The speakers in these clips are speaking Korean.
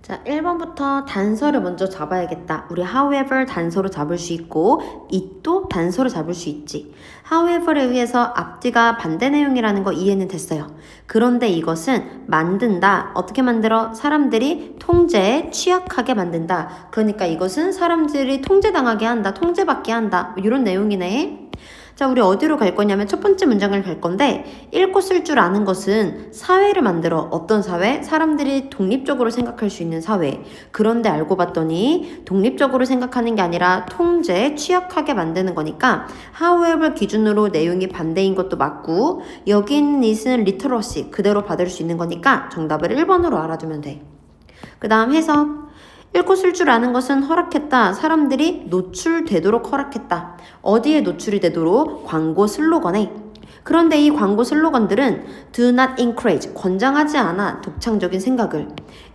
자, 1번부터 단서를 먼저 잡아야겠다. 우리 however 단서로 잡을 수 있고 it도 단서로 잡을 수 있지. however에 의해서 앞뒤가 반대 내용이라는 거 이해는 됐어요. 그런데 이것은 만든다. 어떻게 만들어? 사람들이 통제에 취약하게 만든다. 그러니까 이것은 사람들이 통제당하게 한다. 통제받게 한다. 이런 내용이네. 자, 우리 어디로 갈 거냐면 첫 번째 문장을 갈 건데 읽고 쓸 줄 아는 것은 사회를 만들어. 어떤 사회? 사람들이 독립적으로 생각할 수 있는 사회. 그런데 알고 봤더니 독립적으로 생각하는 게 아니라 통제에 취약하게 만드는 거니까 however 기준으로 내용이 반대인 것도 맞고 여기 있는 it은 literacy 그대로 받을 수 있는 거니까 정답을 1번으로 알아두면 돼. 그 다음 해석. 읽고 쓸 줄 아는 것은 허락했다. 사람들이 노출되도록 허락했다. 어디에 노출이 되도록? 광고 슬로건에. 그런데 이 광고 슬로건들은 do not encourage, 권장하지 않아 독창적인 생각을.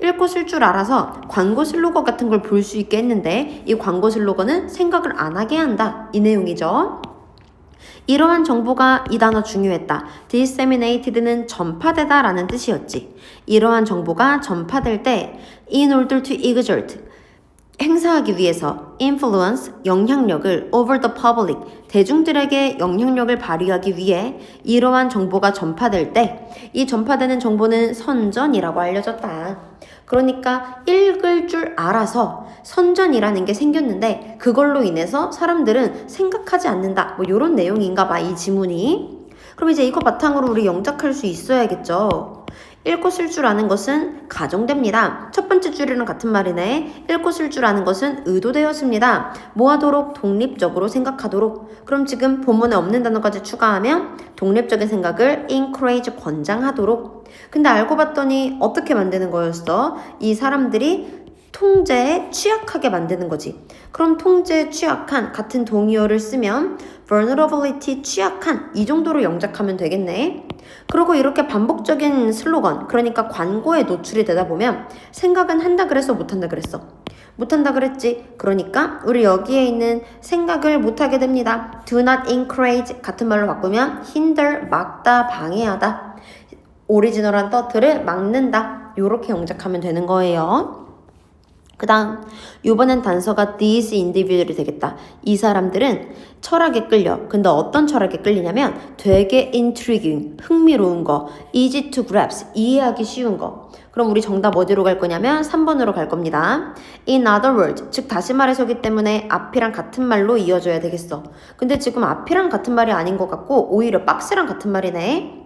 읽고 쓸 줄 알아서 광고 슬로건 같은 걸 볼 수 있게 했는데 이 광고 슬로건은 생각을 안 하게 한다. 이 내용이죠. 이러한 정보가 이 단어 중요했다. disseminated는 전파되다 라는 뜻이었지. 이러한 정보가 전파될 때 in order to exert 행사하기 위해서 influence 영향력을 over the public 대중들에게 영향력을 발휘하기 위해 이러한 정보가 전파될 때 이 전파되는 정보는 선전이라고 알려졌다. 그러니까 읽을 줄 알아서 선전이라는 게 생겼는데 그걸로 인해서 사람들은 생각하지 않는다. 뭐 이런 내용인가 봐, 이 지문이. 그럼 이제 이거 바탕으로 우리 영작할 수 있어야겠죠. 읽고 쓸 줄 아는 것은 가정됩니다. 첫 번째 줄이랑 같은 말이네. 읽고 쓸 줄 아는 것은 의도되었습니다. 뭐 하도록? 독립적으로 생각하도록. 그럼 지금 본문에 없는 단어까지 추가하면 독립적인 생각을 encourage 권장하도록. 근데 알고 봤더니 어떻게 만드는 거였어? 이 사람들이 통제에 취약하게 만드는 거지. 그럼 통제에 취약한 같은 동의어를 쓰면 vulnerability 취약한 이 정도로 영작하면 되겠네. 그리고 이렇게 반복적인 슬로건 그러니까 광고에 노출이 되다 보면 생각은 한다 그랬어 못한다 그랬어? 못한다 그랬지. 그러니까 우리 여기에 있는 생각을 못하게 됩니다. do not encourage 같은 말로 바꾸면 hinder 막다 방해하다 오리지널한 thought 막는다 요렇게 영작하면 되는 거예요. 그 다음 이번엔 단서가 these individual이 되겠다. 이 사람들은 철학에 끌려. 근데 어떤 철학에 끌리냐면 되게 intriguing, 흥미로운 거, easy to grasp, 이해하기 쉬운 거. 그럼 우리 정답 어디로 갈 거냐면 3번으로 갈 겁니다. In other words, 즉 다시 말해서기 때문에 앞이랑 같은 말로 이어져야 되겠어. 근데 지금 앞이랑 같은 말이 아닌 것 같고 오히려 박스랑 같은 말이네.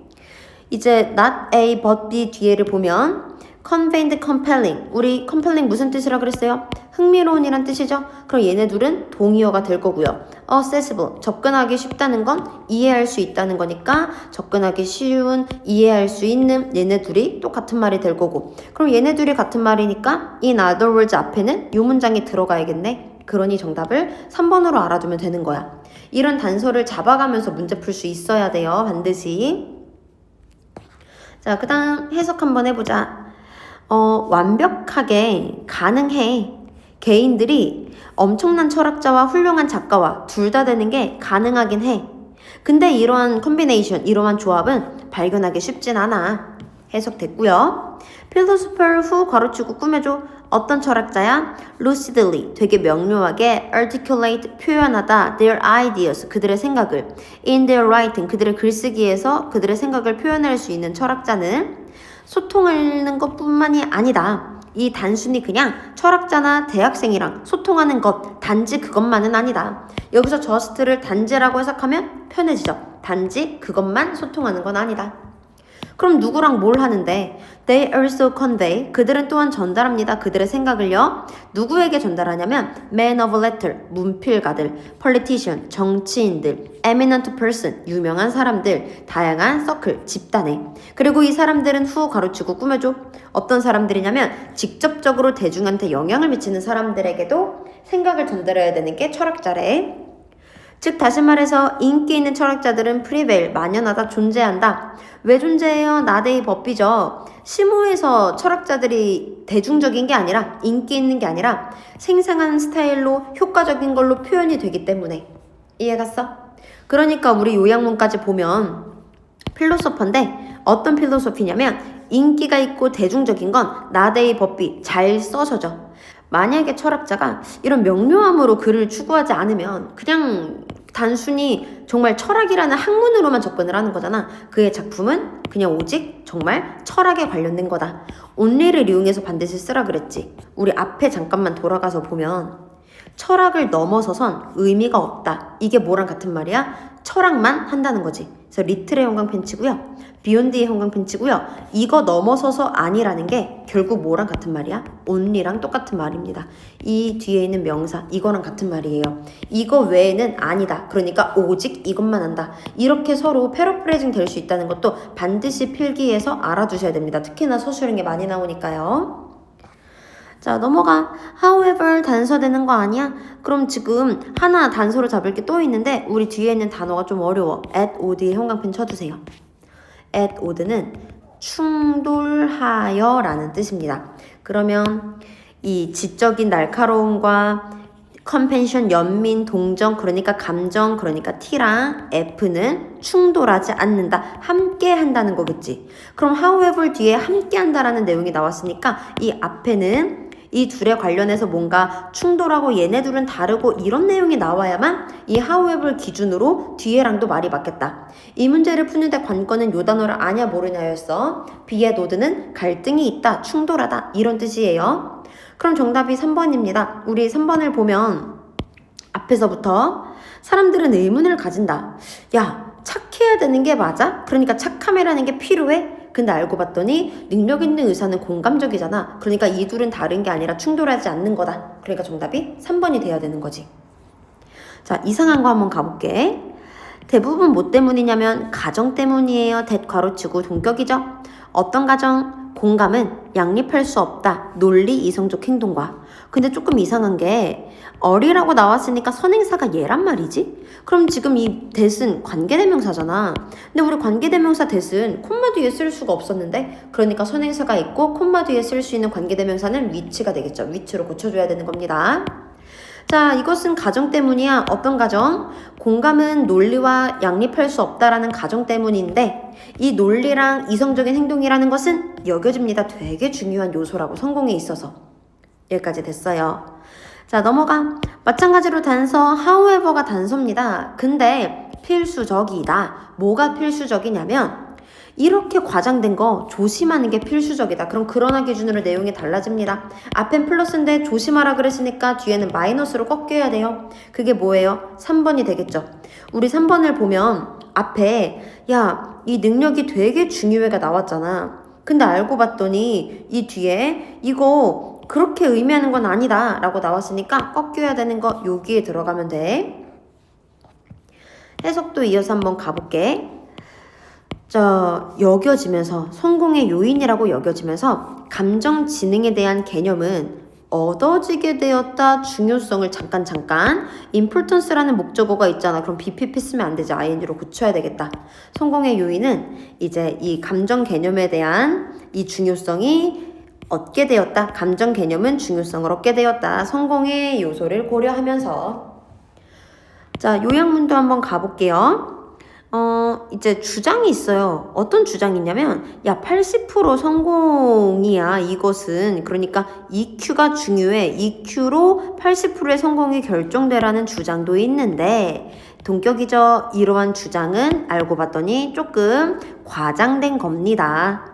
이제 not A but B 뒤에를 보면 conveyed compelling. 우리 compelling 무슨 뜻이라 그랬어요? 흥미로운이란 뜻이죠? 그럼 얘네 둘은 동의어가 될 거고요. accessible. 접근하기 쉽다는 건 이해할 수 있다는 거니까 접근하기 쉬운, 이해할 수 있는 얘네 둘이 똑같은 말이 될 거고. 그럼 얘네 둘이 같은 말이니까 in other words 앞에는 이 문장이 들어가야겠네. 그러니 정답을 3번으로 알아두면 되는 거야. 이런 단서를 잡아가면서 문제 풀 수 있어야 돼요. 반드시. 자, 그 다음 해석 한번 해보자. 완벽하게 가능해. 개인들이 엄청난 철학자와 훌륭한 작가와 둘 다 되는 게 가능하긴 해. 근데 이러한 컨비네이션, 이러한 조합은 발견하기 쉽진 않아. 해석됐고요. philosopher who 가로치고 꾸며줘. 어떤 철학자야? lucidly, 되게 명료하게 articulate, 표현하다 their ideas, 그들의 생각을 in their writing, 그들의 글쓰기에서 그들의 생각을 표현할 수 있는 철학자는 소통하는 것뿐만이 아니다. 이 단순히 그냥 철학자나 대학생이랑 소통하는 것, 단지 그것만은 아니다. 여기서 just를 단지라고 해석하면 편해지죠. 단지 그것만 소통하는 건 아니다. 그럼 누구랑 뭘 하는데? They also convey. 그들은 또한 전달합니다. 그들의 생각을요. 누구에게 전달하냐면 man of letter, 문필가들, politician, 정치인들, eminent person, 유명한 사람들, 다양한 서클, 집단에. 그리고 이 사람들은 후 가로치고 꾸며줘. 어떤 사람들이냐면 직접적으로 대중한테 영향을 미치는 사람들에게도 생각을 전달해야 되는 게 철학자래. 즉 다시 말해서 인기 있는 철학자들은 프리베일, 만연하다, 존재한다. 왜 존재해요? 나데이 법비죠. 심오해서 철학자들이 대중적인 게 아니라 인기 있는 게 아니라 생생한 스타일로 효과적인 걸로 표현이 되기 때문에. 이해갔어? 그러니까 우리 요약문까지 보면 필로소퍼인데 어떤 필로소피냐면 인기가 있고 대중적인 건 나데이 법비 잘 써서죠. 만약에 철학자가 이런 명료함으로 글을 추구하지 않으면 그냥 단순히 정말 철학이라는 학문으로만 접근을 하는 거잖아. 그의 작품은 그냥 오직 정말 철학에 관련된 거다. 온리를 이용해서 반드시 쓰라 그랬지. 우리 앞에 잠깐만 돌아가서 보면 철학을 넘어서선 의미가 없다. 이게 뭐랑 같은 말이야? 철학만 한다는 거지. 그래서 리틀의 형광펜치고요. 비욘드의 형광펜치고요. 이거 넘어서서 아니라는 게 결국 뭐랑 같은 말이야? only랑 똑같은 말입니다. 이 뒤에 있는 명사 이거랑 같은 말이에요. 이거 외에는 아니다. 그러니까 오직 이것만 한다. 이렇게 서로 패러프레이징 될 수 있다는 것도 반드시 필기해서 알아두셔야 됩니다. 특히나 서술형에 많이 나오니까요. 자, 넘어가. however 단서되는 거 아니야? 그럼 지금 하나 단서로 잡을 게 또 있는데 우리 뒤에 있는 단어가 좀 어려워. at od에 형광펜 쳐주세요. at odd는 충돌하여 라는 뜻입니다. 그러면 이 지적인 날카로움과 컨펜션, 연민, 동정, 그러니까 감정, 그러니까 T랑 F는 충돌하지 않는다. 함께 한다는 거겠지. 그럼 however 뒤에 함께 한다라는 내용이 나왔으니까 이 앞에는 이 둘에 관련해서 뭔가 충돌하고 얘네 둘은 다르고 이런 내용이 나와야만 이 however 기준으로 뒤에랑도 말이 맞겠다. 이 문제를 푸는데 관건은 요 단어를 아냐 모르냐였어. B의 노드는 갈등이 있다, 충돌하다 이런 뜻이에요. 그럼 정답이 3번입니다. 우리 3번을 보면 앞에서부터 사람들은 의문을 가진다. 야, 착해야 되는 게 맞아? 그러니까 착함이라는 게 필요해? 근데 알고 봤더니 능력 있는 의사는 공감적이잖아. 그러니까 이 둘은 다른 게 아니라 충돌하지 않는 거다. 그러니까 정답이 3번이 돼야 되는 거지. 자, 이상한 거 한번 가볼게. 대부분 뭐 때문이냐면 가정 때문이에요. 대 괄호치고 동격이죠. 어떤 가정? 공감은 양립할 수 없다. 논리 이성적 행동과. 근데 조금 이상한 게 어리라고 나왔으니까 선행사가 얘란 말이지? 그럼 지금 이 that은 관계대명사잖아. 근데 우리 관계대명사 that은 콤마 뒤에 쓸 수가 없었는데 그러니까 선행사가 있고 콤마 뒤에 쓸 수 있는 관계대명사는 which가 되겠죠. which로 고쳐줘야 되는 겁니다. 자, 이것은 가정 때문이야. 어떤 가정? 공감은 논리와 양립할 수 없다라는 가정 때문인데 이 논리랑 이성적인 행동이라는 것은 여겨집니다. 되게 중요한 요소라고 성공에 있어서. 여기까지 됐어요. 자, 넘어가. 마찬가지로 단서 however가 단서입니다. 근데 필수적이다. 뭐가 필수적이냐면 이렇게 과장된 거 조심하는 게 필수적이다. 그럼 그러나 기준으로 내용이 달라집니다. 앞엔 플러스인데 조심하라 그랬으니까 뒤에는 마이너스로 꺾여야 돼요. 그게 뭐예요? 3번이 되겠죠. 우리 3번을 보면 앞에 야, 이 능력이 되게 중요해가 나왔잖아. 근데 알고 봤더니 이 뒤에 이거 그렇게 의미하는 건 아니다 라고 나왔으니까 꺾여야 되는 거 여기에 들어가면 돼. 해석도 이어서 한번 가볼게. 여겨지면서 성공의 요인이라고 여겨지면서 감정 지능에 대한 개념은 얻어지게 되었다 중요성을 잠깐 importance라는 목적어가 있잖아. 그럼 BPP 쓰면 안 되지. ing로 고쳐야 되겠다. 성공의 요인은 이제 이 감정 개념에 대한 이 중요성이 얻게 되었다. 감정 개념은 중요성을 얻게 되었다. 성공의 요소를 고려하면서 자, 요약문도 한번 가볼게요. 이제 주장이 있어요. 어떤 주장이 있냐면, 야, 80% 성공이야, 이것은. 그러니까 EQ가 중요해. EQ로 80%의 성공이 결정되라는 주장도 있는데, 동격이죠. 이러한 주장은 알고 봤더니 조금 과장된 겁니다.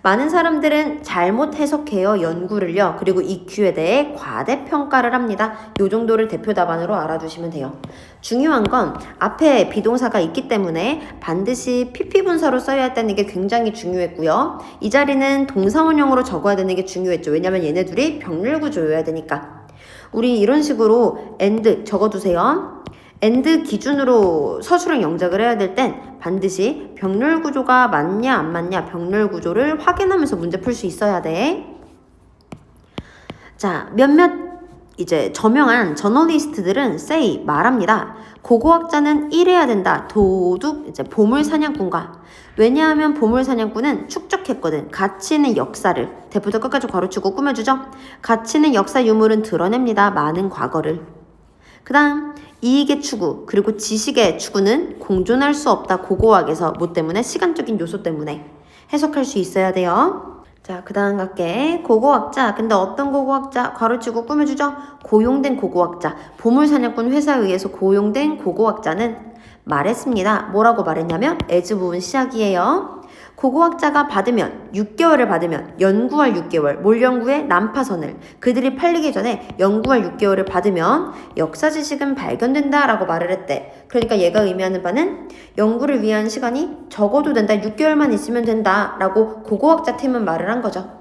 많은 사람들은 잘못 해석해요. 연구를요. 그리고 EQ에 대해 과대평가를 합니다. 이 정도를 대표 답안으로 알아두시면 돼요. 중요한 건 앞에 비동사가 있기 때문에 반드시 PP분사로 써야 했다는 게 굉장히 중요했고요. 이 자리는 동사원형으로 적어야 되는 게 중요했죠. 왜냐면 얘네 둘이 병렬구조여야 되니까. 우리 이런 식으로 and 적어두세요. and 기준으로 서술형 영작을 해야 될 땐 반드시 병렬 구조가 맞냐 안 맞냐 병렬 구조를 확인하면서 문제 풀 수 있어야 돼. 자, 몇몇 이제 저명한 저널리스트들은 say 말합니다. 고고학자는 이래야 된다. 도둑 이제 보물사냥꾼과. 왜냐하면 보물사냥꾼은 축적했거든. 가치 있는 역사를. 대부터 끝까지 괄호치고 꾸며주죠. 가치 있는 역사 유물은 드러냅니다. 많은 과거를. 그 다음 이익의 추구 그리고 지식의 추구는 공존할 수 없다. 고고학에서 뭐 때문에? 시간적인 요소 때문에. 해석할 수 있어야 돼요. 자, 그 다음 갈게. 고고학자. 근데 어떤 고고학자? 괄호치고 꾸며주죠? 고용된 고고학자. 보물사냥꾼 회사에 의해서 고용된 고고학자는 말했습니다. 뭐라고 말했냐면 as 부분 시작이에요. 고고학자가 받으면 6개월을 받으면 연구할 6개월, 뭘 연구해? 난파선을. 그들이 팔리기 전에 연구할 6개월을 받으면 역사 지식은 발견된다 라고 말을 했대. 그러니까 얘가 의미하는 바는 연구를 위한 시간이 적어도 된다. 6개월만 있으면 된다 라고 고고학자 팀은 말을 한 거죠.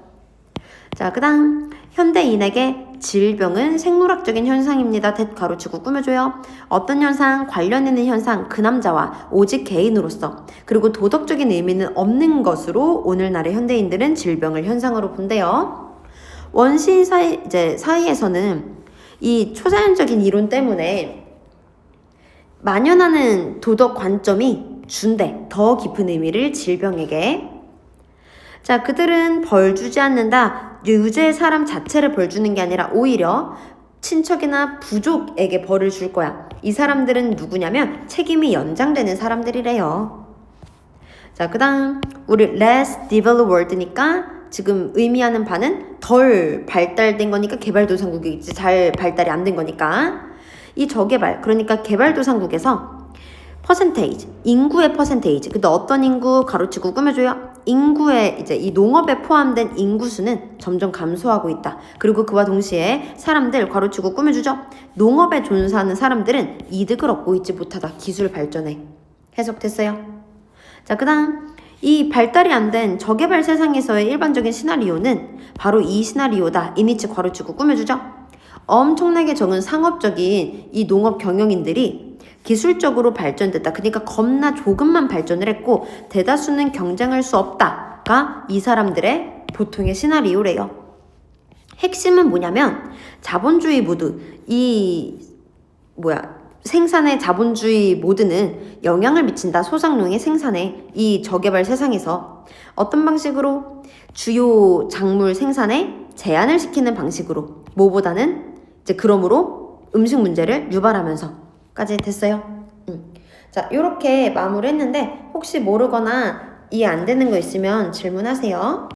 자, 그 다음 현대인에게 질병은 생물학적인 현상입니다. 가로치고 꾸며줘요. 어떤 현상? 관련 있는 현상, 그 남자와 오직 개인으로서. 그리고 도덕적인 의미는 없는 것으로 오늘날의 현대인들은 질병을 현상으로 본대요. 원시인 사이에서는 이 초자연적인 이론 때문에 만연하는 도덕 관점이 준대. 더 깊은 의미를 질병에게. 자, 그들은 벌 주지 않는다. 유죄의 사람 자체를 벌 주는 게 아니라 오히려 친척이나 부족에게 벌을 줄 거야. 이 사람들은 누구냐면 책임이 연장되는 사람들이래요. 자, 그 다음 우리 less developed world니까 지금 의미하는 바는 덜 발달된 거니까 개발도상국이지. 잘 발달이 안 된 거니까. 이 저개발, 그러니까 개발도상국에서 퍼센테이지, 인구의 퍼센테이지. 근데 어떤 인구? 가로치고 꾸며줘요. 인구의 이제 이 농업에 포함된 인구수는 점점 감소하고 있다. 그리고 그와 동시에 사람들 가로치고 꾸며주죠. 농업에 종사하는 사람들은 이득을 얻고 있지 못하다. 기술 발전에. 해석됐어요? 자, 그 다음 이 발달이 안 된 저개발 세상에서의 일반적인 시나리오는 바로 이 시나리오다. 이니치 가로치고 꾸며주죠. 엄청나게 적은 상업적인 이 농업 경영인들이 기술적으로 발전됐다. 그러니까 겁나 조금만 발전을 했고 대다수는 경쟁할 수 없다가 이 사람들의 보통의 시나리오래요. 핵심은 뭐냐면 자본주의 모드, 생산의 자본주의 모드는 영향을 미친다. 소상농의 생산에. 이 저개발 세상에서 어떤 방식으로? 주요 작물 생산에 제한을 시키는 방식으로. 뭐보다는 이제 그러므로 음식 문제를 유발하면서 까지 됐어요. 자, 요렇게 마무리했는데 혹시 모르거나 이해 안 되는 거 있으면 질문하세요.